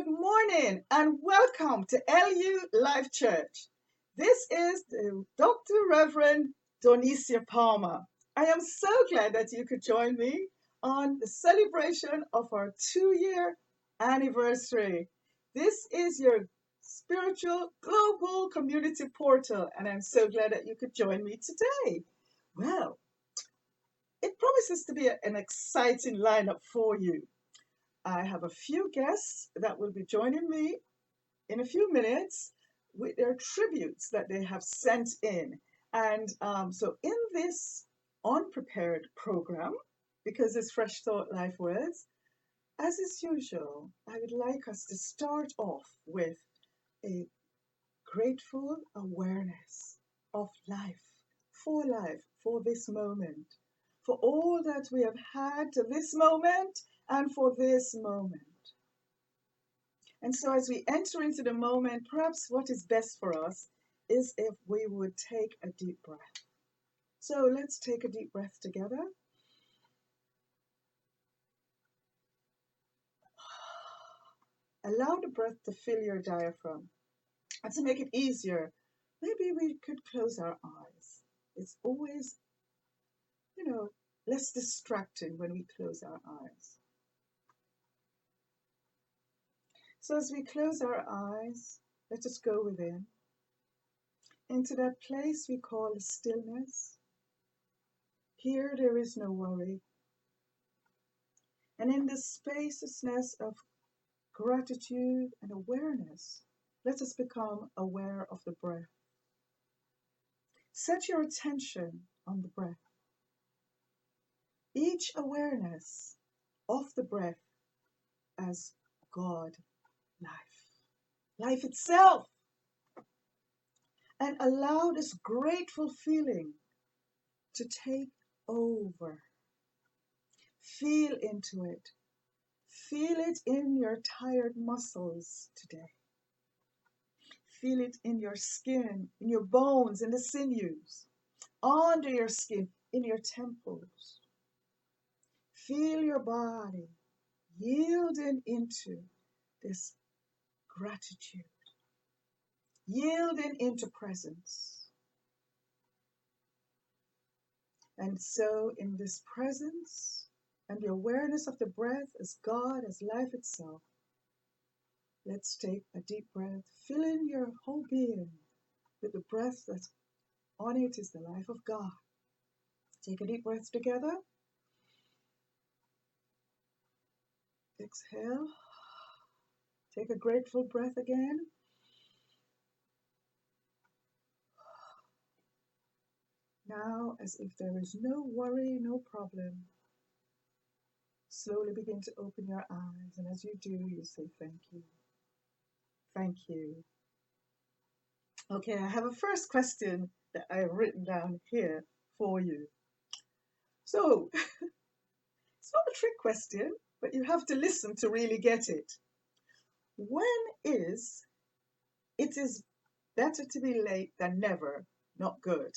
Good morning and welcome to LU Life Church. This is the Dr. Reverend Donicia Palmer. I am so glad that you could join me on the celebration of our 2-year anniversary. This is your spiritual global community portal, and I'm so glad that you could join me today. Well, it promises to be an exciting lineup for you. I have a few guests that will be joining me in a few minutes with their tributes that they have sent in. And so, in this unprepared program, because it's Fresh Thought LifeWords, as is usual, I would like us to start off with a grateful awareness of life, for this moment, for all that we have had to this moment and for this moment. And so as we enter into the moment, perhaps what is best for us is if we would take a deep breath. So let's take a deep breath together. Allow the breath to fill your diaphragm. And to make it easier, maybe we could close our eyes. It's always, less distracting when we close our eyes. So as we close our eyes, let us go within, into that place we call stillness. Here there is no worry. And in the spaciousness of gratitude and awareness, let us become aware of the breath. Set your attention on the breath. Each awareness of the breath as God. Life itself, and allow this grateful feeling to take over. Feel into it. Feel it in your tired muscles today. Feel it in your skin, in your bones, in the sinews, under your skin, in your temples. Feel your body yielding into this gratitude, yielding into presence. And so in this presence and the awareness of the breath as God, as life itself, let's take a deep breath, fill in your whole being with the breath that's on it is the life of God. Take a deep breath together. Exhale. Take a grateful breath again. Now, as if there is no worry, no problem, slowly begin to open your eyes. And as you do, you say, thank you. Thank you. Okay, I have a first question that I have written down here for you. So, it's not a trick question, but you have to listen to really get it. When is it is better to be late than never, not good?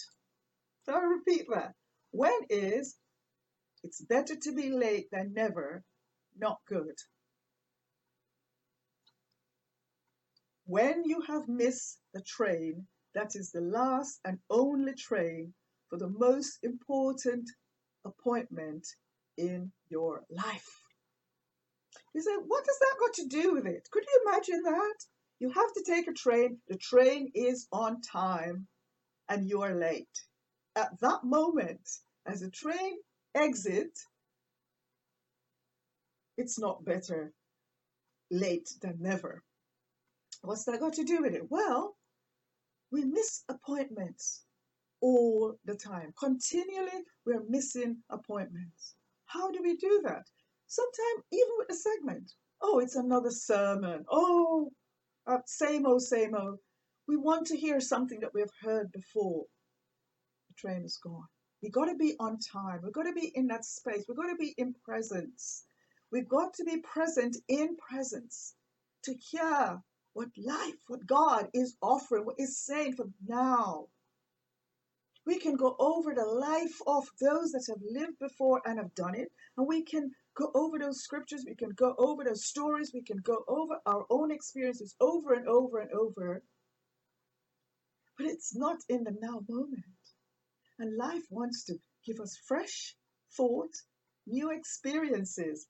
So I'll repeat that. When is it's better to be late than never, not good? When you have missed the train, that is the last and only train for the most important appointment in your life. You say, what has that got to do with it? Could you imagine that? You have to take a train, the train is on time, and you are late. At that moment, as the train exits, it's not better late than never. What's that got to do with it? Well, we miss appointments all the time. Continually, we're missing appointments. How do we do that? Sometimes even with the segment. Oh, it's another sermon. Oh, same old, same old. We want to hear something that we've heard before. The train is gone. We got to be on time. We've got to be in that space. We've got to be in presence. We've got to be present in presence to hear what life, what God is offering, what is saying for now. We can go over the life of those that have lived before and have done it, and we can go over those scriptures, we can go over those stories, we can go over our own experiences over and over and over, but it's not in the now moment. And life wants to give us fresh thought, new experiences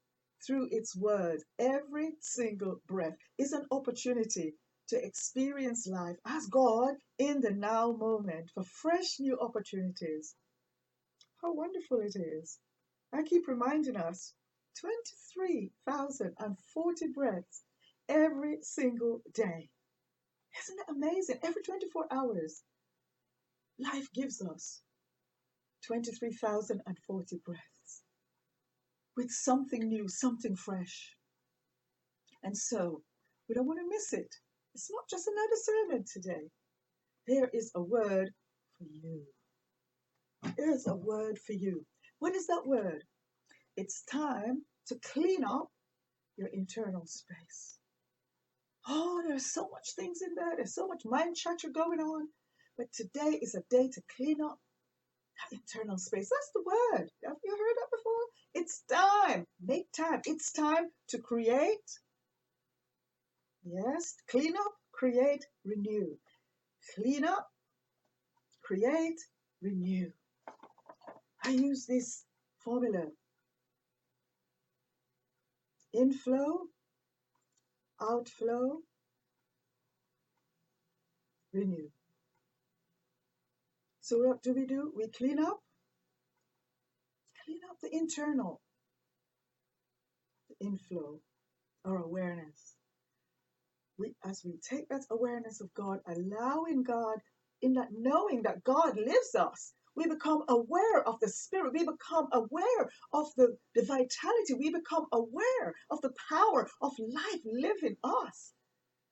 through its word. Every single breath is an opportunity to experience life as God in the now moment for fresh new opportunities. How wonderful it is. I keep reminding us 23,040 breaths every single day. Isn't it amazing? Every 24 hours, life gives us 23,040 breaths with something new, something fresh. And so we don't want to miss it. It's not just another sermon today. There is a word for you. There is a word for you. What is that word? It's time to clean up your internal space. Oh, there's so much things in there. There's so much mind chatter going on. But today is a day to clean up that internal space. That's the word. Have you heard that before? It's time. Make time. It's time to create. Yes, clean up, create, renew. Clean up, create, renew. I use this formula. Inflow, outflow, renew. So what do? We clean up the internal, the inflow, our awareness. As we take that awareness of God, allowing God, in that knowing that God lives us, we become aware of the Spirit. We become aware of the vitality. We become aware of the power of life living us.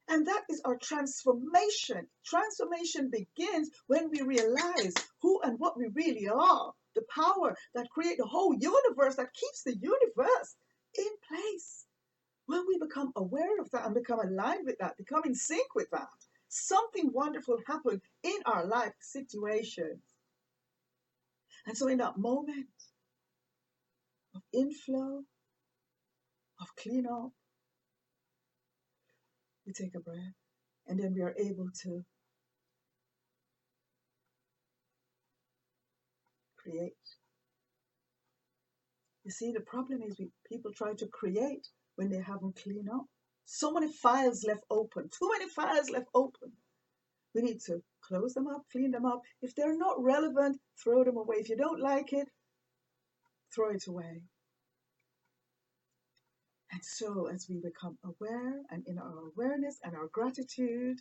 And that is our transformation. Transformation begins when we realize who and what we really are. The power that creates the whole universe, that keeps the universe in place. When we become aware of that and become aligned with that, become in sync with that, something wonderful happens in our life situations. And so in that moment of inflow, of clean up, we take a breath, and then we are able to create. You see, the problem is people try to create when they haven't cleaned up. So many files left open, too many files left open. We need to close them up, clean them up. If they're not relevant, throw them away. If you don't like it, throw it away. And so as we become aware, and in our awareness and our gratitude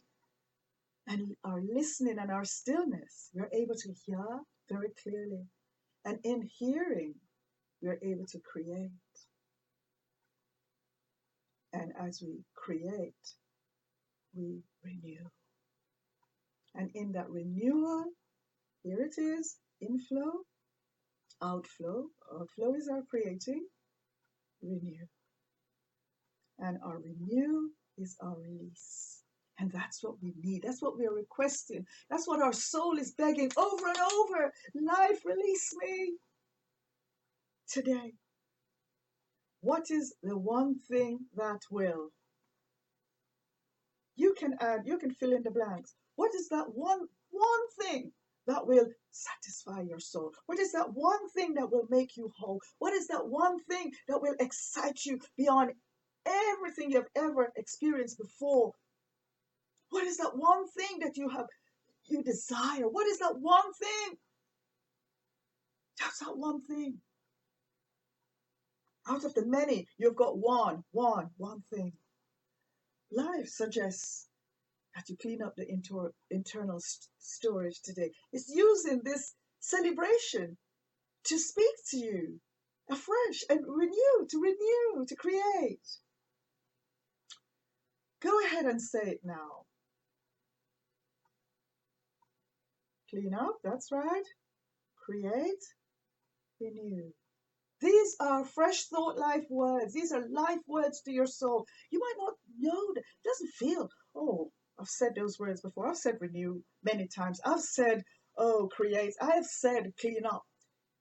and our listening and our stillness, we're able to hear very clearly. And in hearing, we're able to create. And as we create, we renew. And in that renewal, here it is, inflow, outflow. Outflow is our creating, renew. And our renew is our release. And that's what we need. That's what we are requesting. That's what our soul is begging over and over. Life, release me today. What is the one thing that will? You can add, you can fill in the blanks. What is that one thing that will satisfy your soul? What is that one thing that will make you whole? What is that one thing that will excite you beyond everything you've ever experienced before? What is that one thing that you desire? What is that one thing? Just that one thing. Out of the many, you've got one thing. Life suggests that you clean up the internal storage today. It's using this celebration to speak to you afresh and renew, to create. Go ahead and say it now. Clean up, that's right. Create, renew. These are fresh thought life words. These are life words to your soul. You might not know that. It doesn't feel, oh, I've said those words before. I've said renew many times. I've said, oh, create. I have said clean up.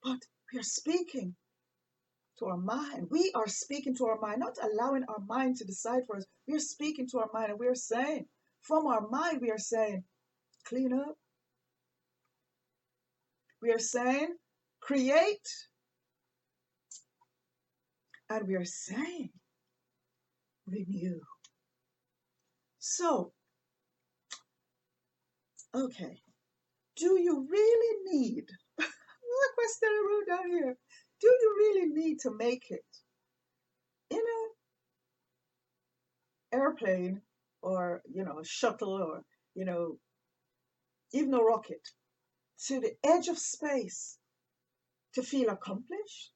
But we are speaking to our mind. We are speaking to our mind, not allowing our mind to decide for us. We are speaking to our mind and we are saying, from our mind, we are saying, clean up. We are saying, create. And we are saying, renew. So, okay, do you really need, the question I wrote down here, do you really need to make it in an airplane or, a shuttle or, even a rocket to the edge of space to feel accomplished?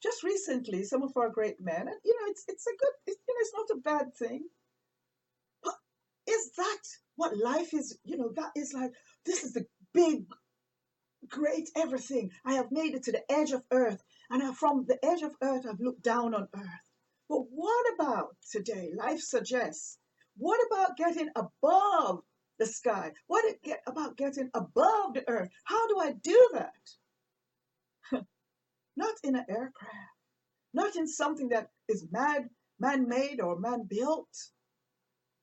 Just recently, some of our great men, and it's a good, it's not a bad thing. But is that what life is? That is like, this is the big, great everything. I have made it to the edge of earth, and from the edge of earth, I've looked down on earth. But what about today? Life suggests, what about getting above the sky? About getting above the earth? How do I do that? Not in an aircraft, not in something that is man-made or man-built,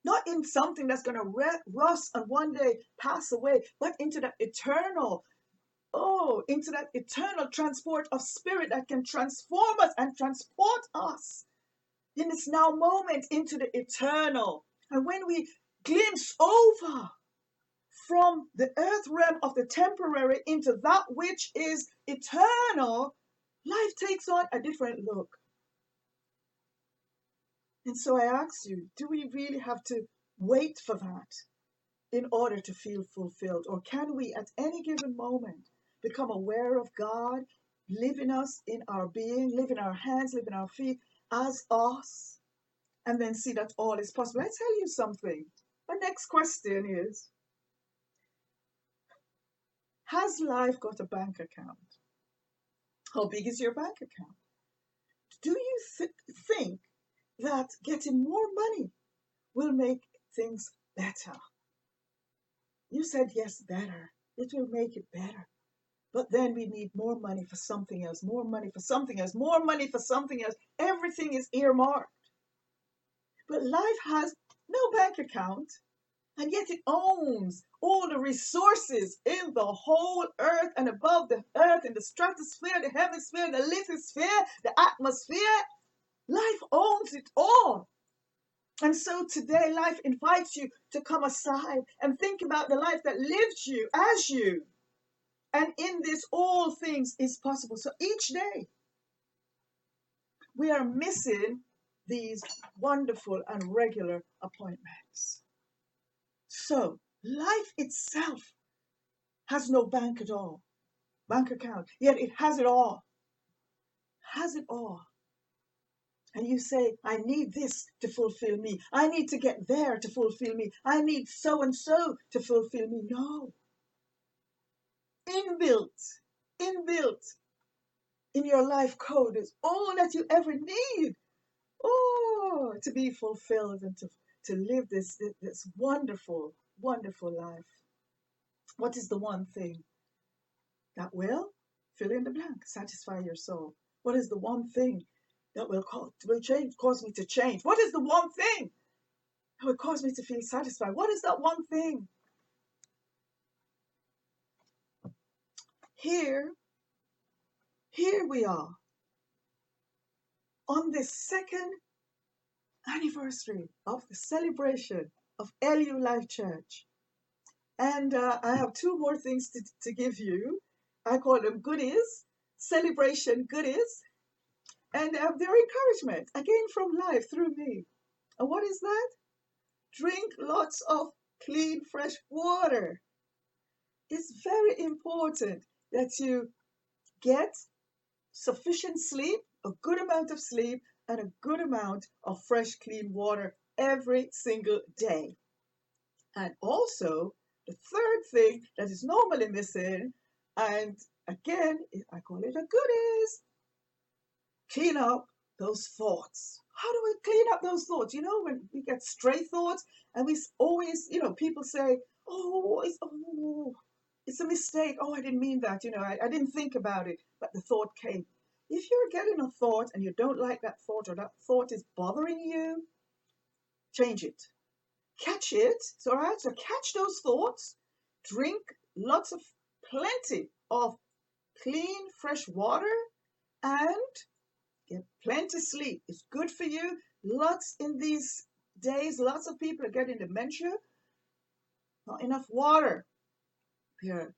not in something that's going to rust and one day pass away, but into that eternal, into that eternal transport of spirit that can transform us and transport us in this now moment into the eternal. And when we glimpse over from the earth realm of the temporary into that which is eternal, life takes on a different look. And so I ask you, do we really have to wait for that in order to feel fulfilled? Or can we at any given moment become aware of God, live in us, in our being, live in our hands, live in our feet as us, and then see that all is possible? I tell you something. My next question is, has life got a bank account? How big is your bank account? Do you think that getting more money will make things better? You said yes, better. It will make it better. But then we need more money for something else, more money for something else, more money for something else. Everything is earmarked. But life has no bank account, and yet it owns all the resources in the whole earth and above the earth, in the stratosphere, the hemisphere, the lithosphere, the atmosphere. Life owns it all. And so today, life invites you to come aside and think about the life that lived you as you. And in this, all things is possible. So each day, we are missing these wonderful and regular appointments. So life itself has no bank at all, bank account, yet it has it all. Has it all. And you say, I need this to fulfill me. I need to get there to fulfill me. I need so and so to fulfill me. No. Inbuilt in your life code is all that you ever need. To be fulfilled and to live this wonderful, wonderful life. What is the one thing that will fill in the blank, satisfy your soul? What is the one thing that will cause me to change? What is the one thing that will cause me to feel satisfied? What is that one thing? Here we are on the second anniversary of the celebration of LU Life Church. And I have two more things to give you. I call them goodies, celebration goodies, and their encouragement, again from life through me. And what is that? Drink lots of clean, fresh water. It's very important that you get sufficient sleep, a good amount of sleep, and a good amount of fresh, clean water every single day. And also, the third thing that is normally missing, and again, I call it a goodies, clean up those thoughts. How do we clean up those thoughts? When we get stray thoughts, and we always, people say, it's a mistake. Oh, I didn't mean that. I didn't think about it, but the thought came. If you're getting a thought and you don't like that thought, or that thought is bothering you, change it. Catch it. So, all right, so catch those thoughts. Drink plenty of clean, fresh water, and get plenty sleep. It's good for you. Lots in these days, lots of people are getting dementia. Not enough water. We're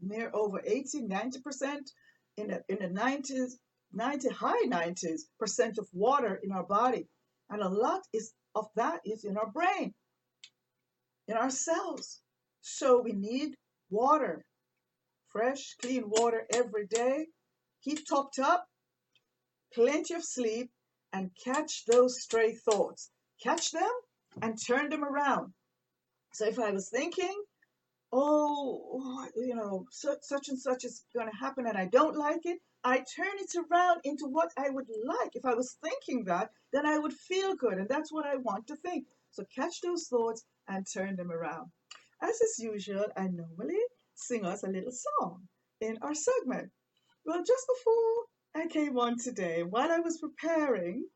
near over 80, 90% in the 90s, 90, high 90s% of water in our body. And a lot of that is in our brain, in our cells. So we need water, fresh, clean water every day. Keep topped up, plenty of sleep, and catch those stray thoughts. Catch them and turn them around. So if I was thinking, oh, such and such is going to happen and I don't like it, I turn it around into what I would like. If I was thinking that, then I would feel good, and that's what I want to think. So catch those thoughts and turn them around. As is usual, I normally sing us a little song in our segment. Well, just before I came on today, while I was preparing,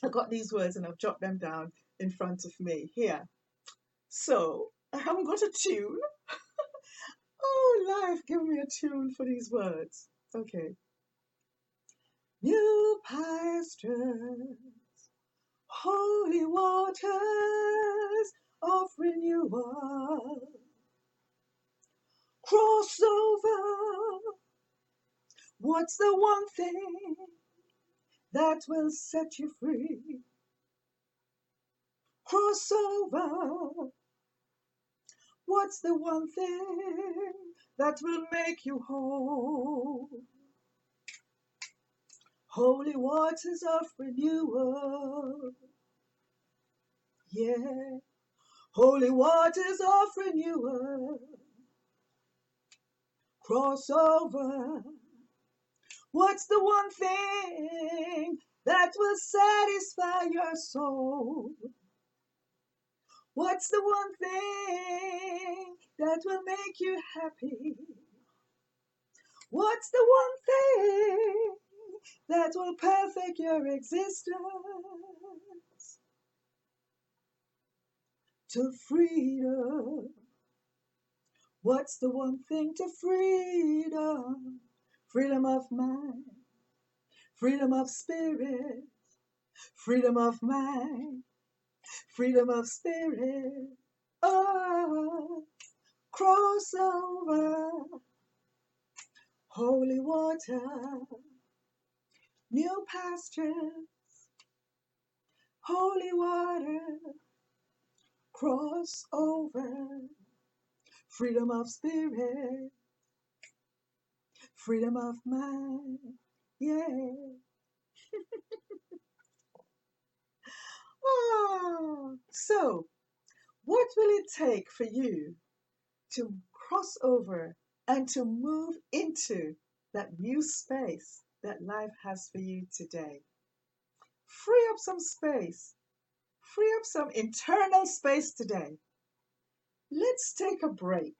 I got these words and I've jotted them down in front of me here. So I haven't got a tune. Oh, life, give me a tune for these words. Okay. New pastures, holy waters of renewal. Cross over. What's the one thing that will set you free? Cross over. What's the one thing that will make you whole? Holy waters of renewal. Yeah. Holy waters of renewal. Cross over. What's the one thing that will satisfy your soul? What's the one thing that will make you happy? What's the one thing that will perfect your existence? To freedom. What's the one thing to freedom? Freedom of mind, freedom of spirit, freedom of mind, freedom of spirit. Oh, cross over. Holy water, new pastures, holy water, cross over. Freedom of spirit, freedom of mind, yeah. So, what will it take for you to cross over and to move into that new space that life has for you today? Free up some space, free up some internal space today. Let's take a break.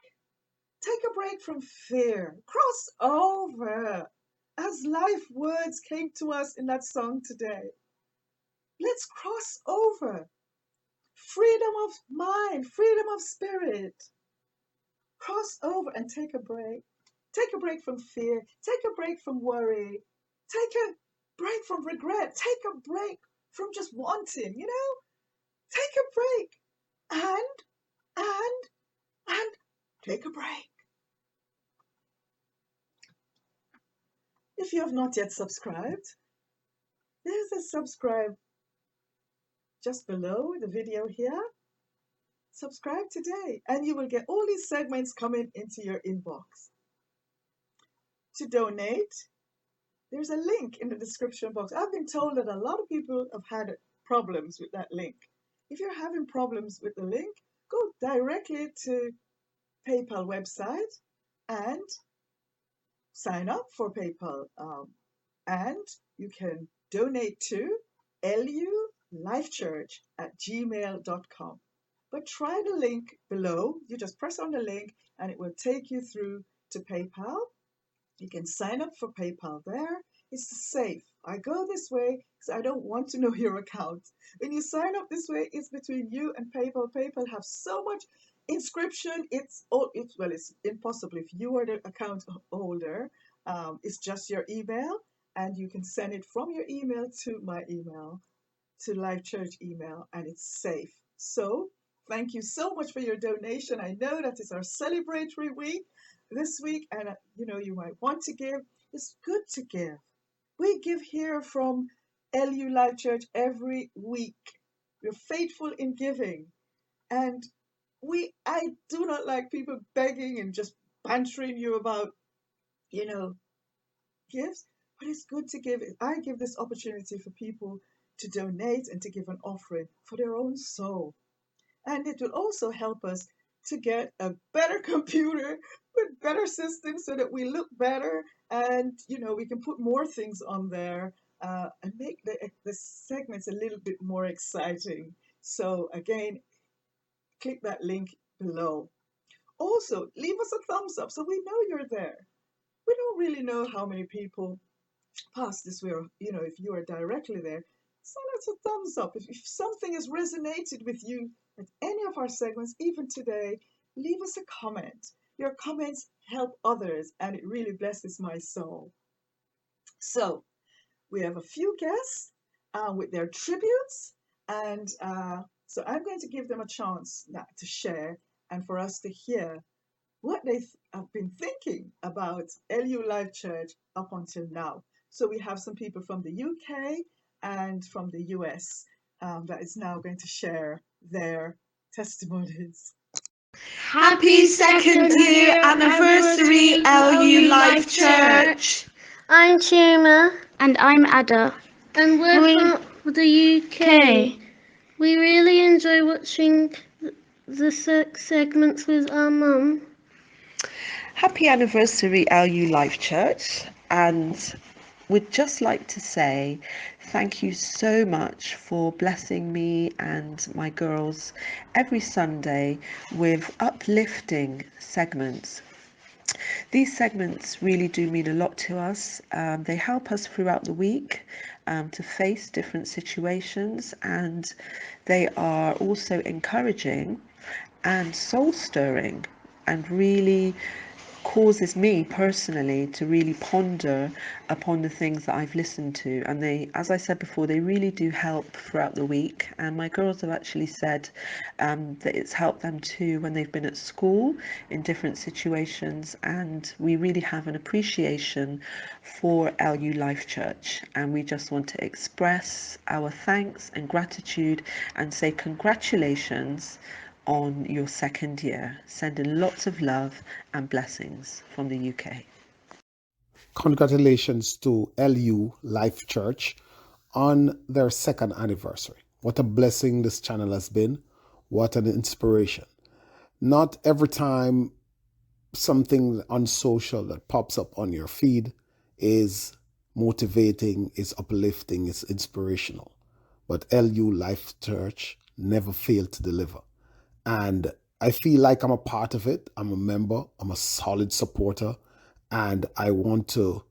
Take a break from fear. Cross over. As life words came to us in that song today. Let's cross over. Freedom of mind, freedom of spirit. Cross over and take a break. Take a break from fear. Take a break from worry. Take a break from regret. Take a break from just wanting, Take a break and take a break. If you have not yet subscribed, there's a subscribe just below the video here. Subscribe today and you will get all these segments coming into your inbox. To donate, there's a link in the description box. I've been told that a lot of people have had problems with that link. If you're having problems with the link, go directly to PayPal website and sign up for PayPal. And you can donate to LULifechurch@gmail.com. But try the link below. You just press on the link and it will take you through to PayPal. You can sign up for PayPal there. It's safe. I go this way because I don't want to know your account. When you sign up this way, it's between you and PayPal. PayPal have so much inscription. It's impossible if you are the account holder. It's just your email, and you can send it from your email to my email, to Life Church email, and it's safe. So thank you so much for your donation. I know that is our celebratory week this week, and you might want to give. It's good to give. We give here from LU Life Church every week. We're faithful in giving, and I do not like people begging and just bantering you about, you know, gifts, but it's good to give. I give this opportunity for people to donate and to give an offering for their own soul. And it will also help us to get a better computer with better systems so that we look better, and we can put more things on there, and make the segments a little bit more exciting. So again, click that link below. Also, leave us a thumbs up so we know you're there. We don't really know how many people pass this way, or if you are directly there, send us a thumbs up. If something has resonated with you at any of our segments, even today, leave us a comment. Your comments help others, and it really blesses my soul. So we have a few guests with their tributes, and so I'm going to give them a chance now to share and for us to hear what they have been thinking about LU Life Church up until now. So we have some people from the UK and from the US that is now going to share their testimonies. Happy second year anniversary, LU Life Church. I'm Chuma. And I'm Ada. And we're from the UK. We really enjoy watching the segments with our mum. Happy anniversary, LU Life Church. And we'd just like to say thank you so much for blessing me and my girls every Sunday with uplifting segments. These segments really do mean a lot to us. They help us throughout the week to face different situations, and they are also encouraging and soul stirring, and really causes me personally to really ponder upon the things that I've listened to. And they, as I said before, they really do help throughout the week. And my girls have actually said that it's helped them too when they've been at school in different situations. And we really have an appreciation for LU Life Church, and we just want to express our thanks and gratitude and say congratulations on your second year. Sending lots of love and blessings from the UK. Congratulations to LU Life Church on their second anniversary. What a blessing this channel has been. What an inspiration. Not every time something on social that pops up on your feed is motivating, is uplifting, is inspirational. But LU Life Church never failed to deliver. And I feel like I'm a part of it. I'm a member. I'm a solid supporter. And I want to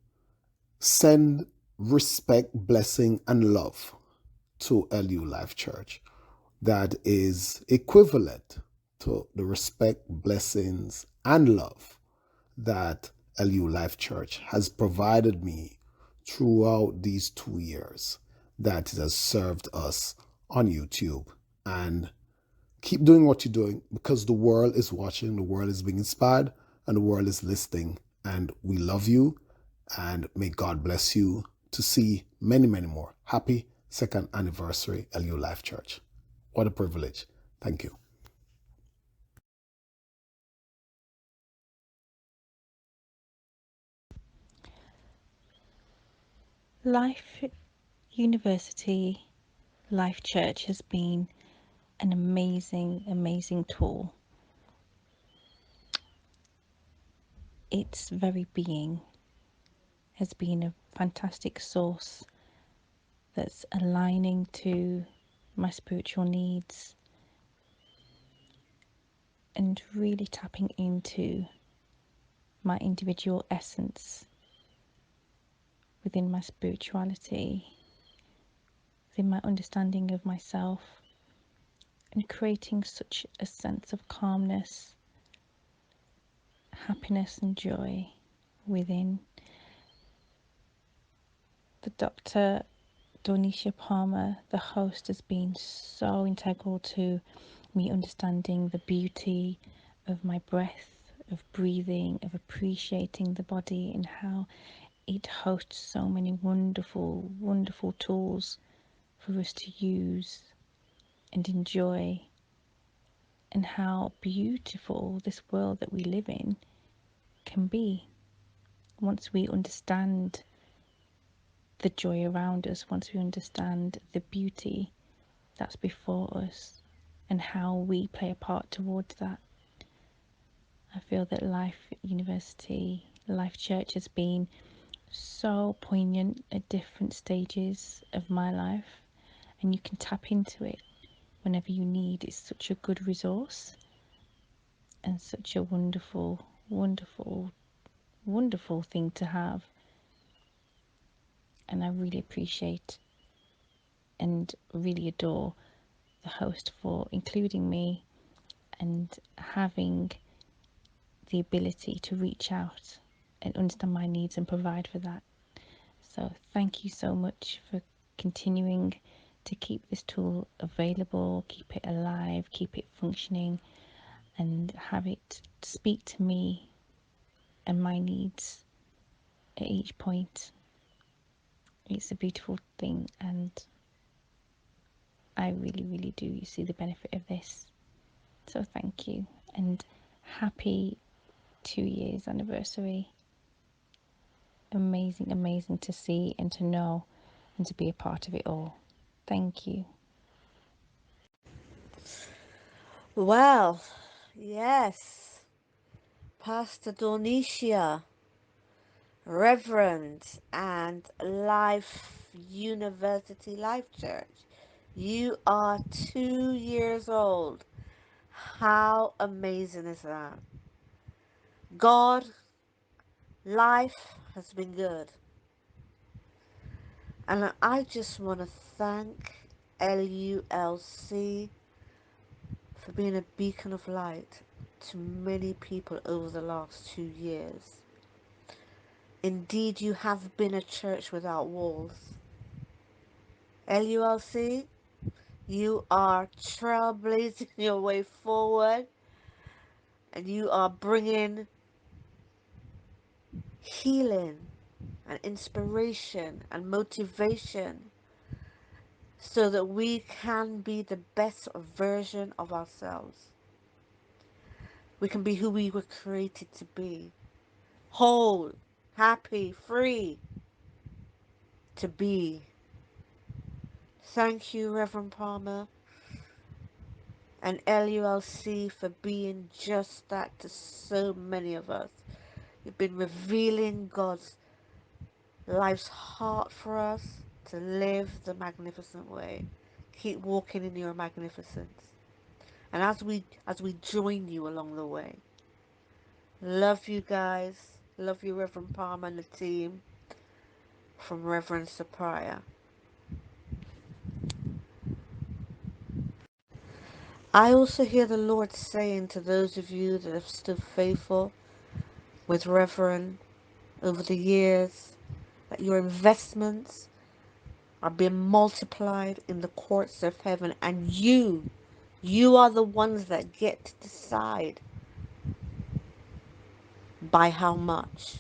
send respect, blessing, and love to LU Life Church that is equivalent to the respect, blessings, and love that LU Life Church has provided me throughout these 2 years that it has served us on YouTube. And keep doing what you're doing, because the world is watching, the world is being inspired, and the world is listening. And we love you, and may God bless you to see many, many more. Happy second anniversary, LU Life Church. What a privilege. Thank you. Life University Life Church has been an amazing tool. Its very being has been a fantastic source that's aligning to my spiritual needs and really tapping into my individual essence within my spirituality, within my understanding of myself, and creating such a sense of calmness, happiness, and joy within. The Dr. Dornicia Palmer, the host, has been so integral to me understanding the beauty of my breath, of breathing, of appreciating the body, and how it hosts so many wonderful, wonderful tools for us to use and enjoy, and how beautiful this world that we live in can be once we understand the joy around us, once we understand the beauty that's before us and how we play a part towards that. I feel that Life University, Life Church has been so poignant at different stages of my life, and you can tap into it whenever you need. It's such a good resource and such a wonderful, wonderful, wonderful thing to have. And I really appreciate and really adore the host for including me and having the ability to reach out and understand my needs and provide for that. So thank you so much for continuing to keep this tool available, keep it alive, keep it functioning, and have it speak to me and my needs at each point. It's a beautiful thing, and I really, really do see the benefit of this. So thank you, and happy 2 years anniversary. Amazing, amazing to see and to know and to be a part of it all. Thank you. Well, yes, Pastor Dornicia, Reverend, and Life University Life Church. You are 2 years old. How amazing is that? God, life has been good. And I just want to thank LULC for being a beacon of light to many people over the last 2 years. Indeed, you have been a church without walls. LULC, you are trailblazing your way forward, and you are bringing healing and inspiration and motivation so that we can be the best version of ourselves. We can be who we were created to be. Whole, happy, free to be. Thank you, Reverend Palmer and LULC, for being just that to so many of us. You've been revealing God's life's heart for us to live the magnificent way. Keep walking in your magnificence. And as we join you along the way, love you guys. Love you, Reverend Palmer and the team. From Reverend Sopraya. I also hear the Lord saying to those of you that have stood faithful with Reverend over the years, that your investments are being multiplied in the courts of heaven, and you are the ones that get to decide by how much.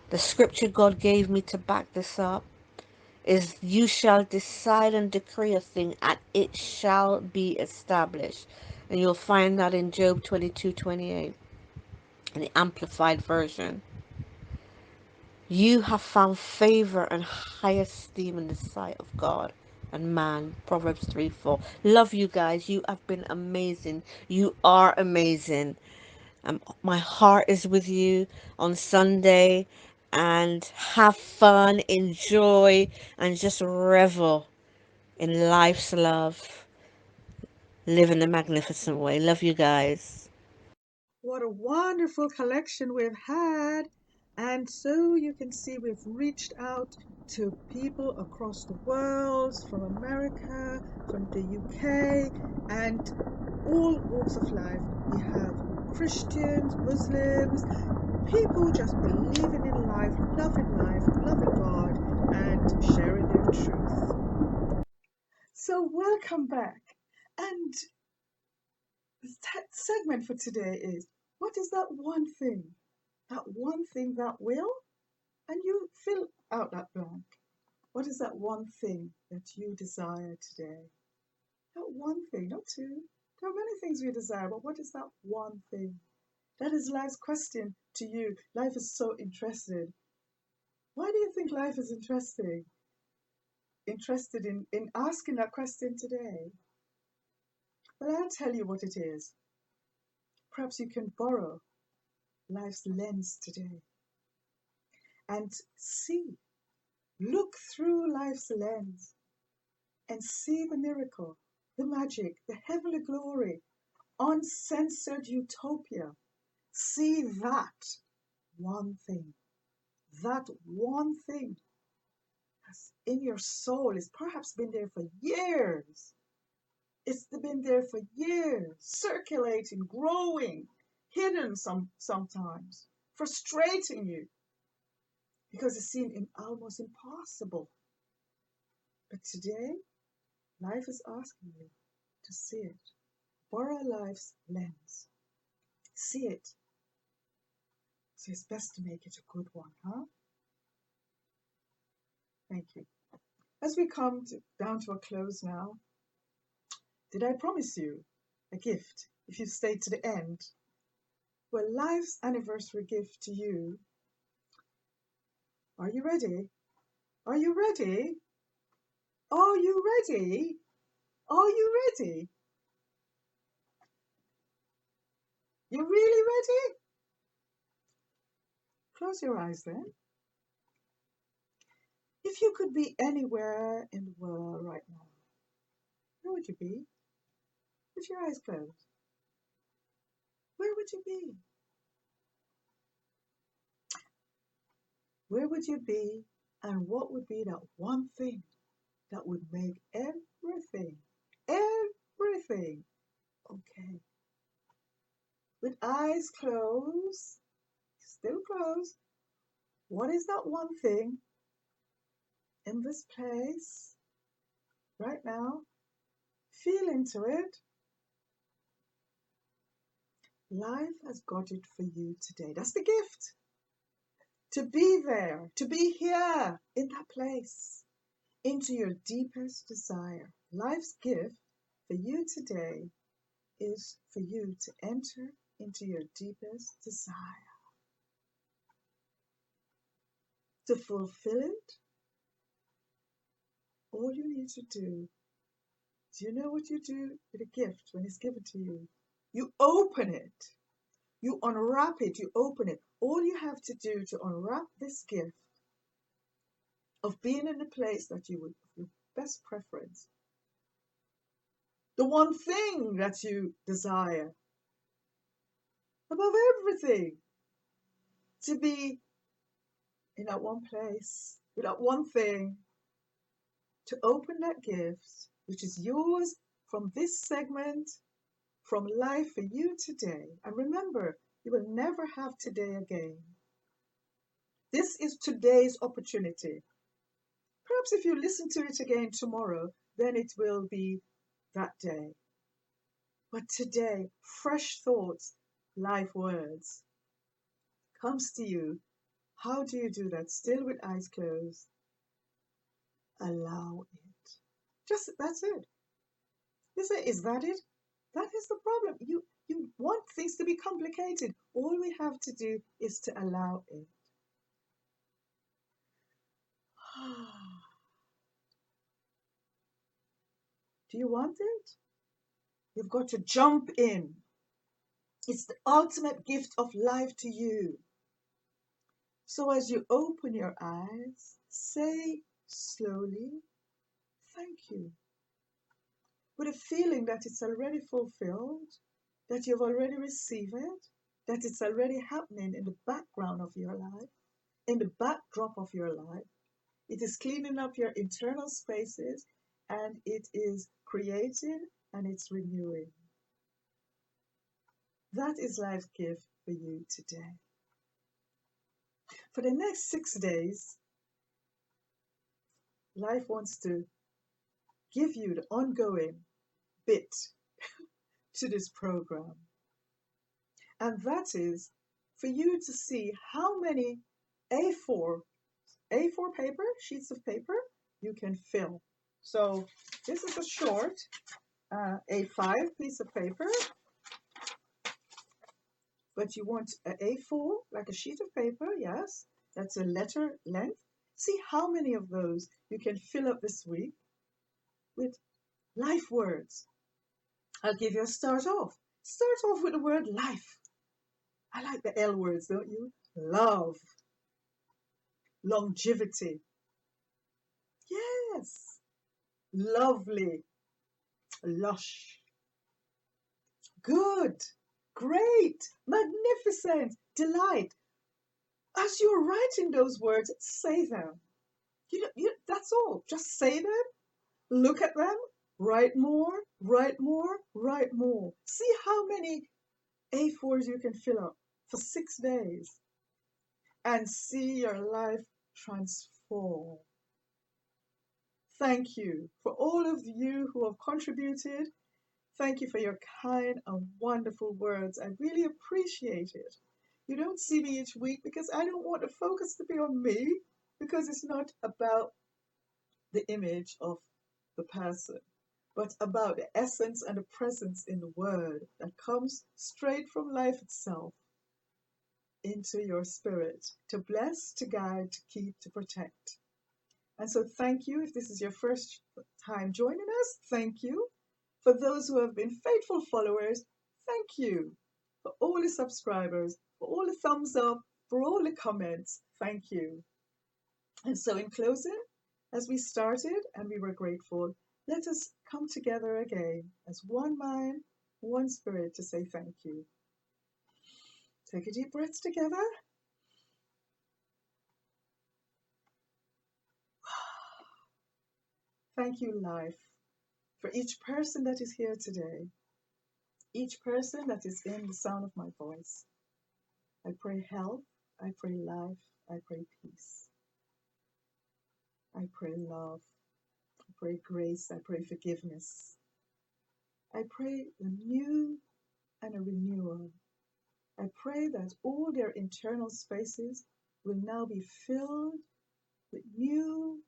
The scripture God gave me to back this up is, you shall decide and decree a thing, and it shall be established. And you'll find that in Job 22:28 in the Amplified Version. You have found favor and high esteem in the sight of God and man. Proverbs 3:4. Love you guys. You have been amazing. You are amazing. My heart is with you on Sunday, and have fun, enjoy, and just revel in life's love. Live in a magnificent way. Love you guys. What a wonderful collection we've had. And so you can see we've reached out to people across the world, from America, from the UK, and all walks of life. We have Christians, Muslims, people just believing in life, loving God, and sharing their truth. So welcome back. And the segment for today is, what is that one thing? That one thing that will? And you fill out that blank. What is that one thing that you desire today? That one thing, not two. There are many things we desire, but what is that one thing? That is life's question to you. Life is so interested. Why do you think life is interesting? Interested in asking that question today? Well, I'll tell you what it is. Perhaps you can borrow life's lens today and see, look through life's lens and see the miracle, the magic, the heavenly glory, uncensored utopia. See that one thing. That one thing that's in your soul. It's perhaps been there for years. It's been there for years, circulating, growing, hidden sometimes, frustrating you because it seemed almost impossible. But today, life is asking you to see it. Borrow life's lens. See it. So it's best to make it a good one, huh? Thank you. As we come down to a close now, did I promise you a gift if you stay to the end? Well, life's anniversary gift to you. Are you ready? Are you ready? Are you ready? Are you ready? You really ready? Close your eyes then. If you could be anywhere in the world right now, where would you be? With your eyes closed. Where would you be? Where would you be, and what would be that one thing that would make everything okay? With eyes closed, still closed, what is that one thing in this place right now? Feel into it. Life has got it for you today. That's the gift. To be there, to be here in that place, into your deepest desire. Life's gift for you today is for you to enter into your deepest desire. To fulfill it, all you need to do you know what you do with a gift when it's given to you? You open it. You unwrap it. You open it. All you have to do to unwrap this gift of being in the place that you would, your best preference, the one thing that you desire above everything, to be in that one place, with that one thing, to open that gift, which is yours from this segment, from life for you today. And remember, you will never have today again. This is today's opportunity. Perhaps if you listen to it again tomorrow, then it will be that day. But today, Fresh Thoughts LifeWords comes to you. How do you do that? Still with eyes closed. Allow it. Just that's it. Is that it? That is the problem. You want things to be complicated. All we have to do is to allow it. Do you want it? You've got to jump in. It's the ultimate gift of life to you. So as you open your eyes, say slowly, thank you. With a feeling that it's already fulfilled, that you've already received it, that it's already happening in the background of your life. in the backdrop of your life. It is cleaning up your internal spaces, and it is creating and it's renewing. That is life's gift for you today. For the next 6 days, life wants to give you the ongoing bit to this program. And that is for you to see how many A4 paper, sheets of paper, you can fill. So this is a short A5 piece of paper, but you want an A4, like a sheet of paper, yes, that's a letter length. See how many of those you can fill up this week with life words. I'll give you a start off. Start off with the word life. I like the L words, don't you? Love, longevity. Yes, lovely, lush, good, great, magnificent, delight. As you're writing those words, say them. That's all. Just say them, look at them, write more, write more, write more. See how many A4s you can fill up for 6 days and see your life transform. Thank you for all of you who have contributed. Thank you for your kind and wonderful words. I really appreciate it. You don't see me each week because I don't want the focus to be on me, because it's not about the image of the person, but about the essence and the presence in the word that comes straight from life itself into your spirit to bless, to guide, to keep, to protect. And so thank you. If this is your first time joining us, thank you. For those who have been faithful followers, thank you. For all the subscribers, for all the thumbs up, for all the comments, thank you. And so in closing, as we started and we were grateful, let us come together again as one mind, one spirit to say thank you. Take a deep breath together. Thank you, life, for each person that is here today, each person that is in the sound of my voice. I pray health, I pray life, I pray peace. I pray love, I pray grace, I pray forgiveness. I pray a new and a renewal. I pray that all their internal spaces will now be filled with new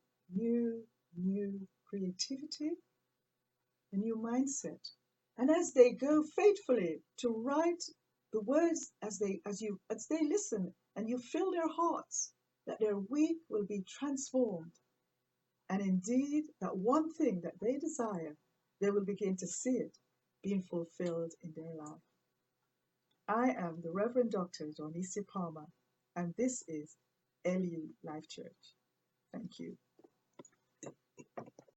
creativity, a new mindset. And as they go faithfully to write the words as they listen, and you fill their hearts, that their week will be transformed. And indeed, that one thing that they desire, they will begin to see it being fulfilled in their life. I am the Reverend Dr. Donicia Palmer, and this is LU Life Church. Thank you.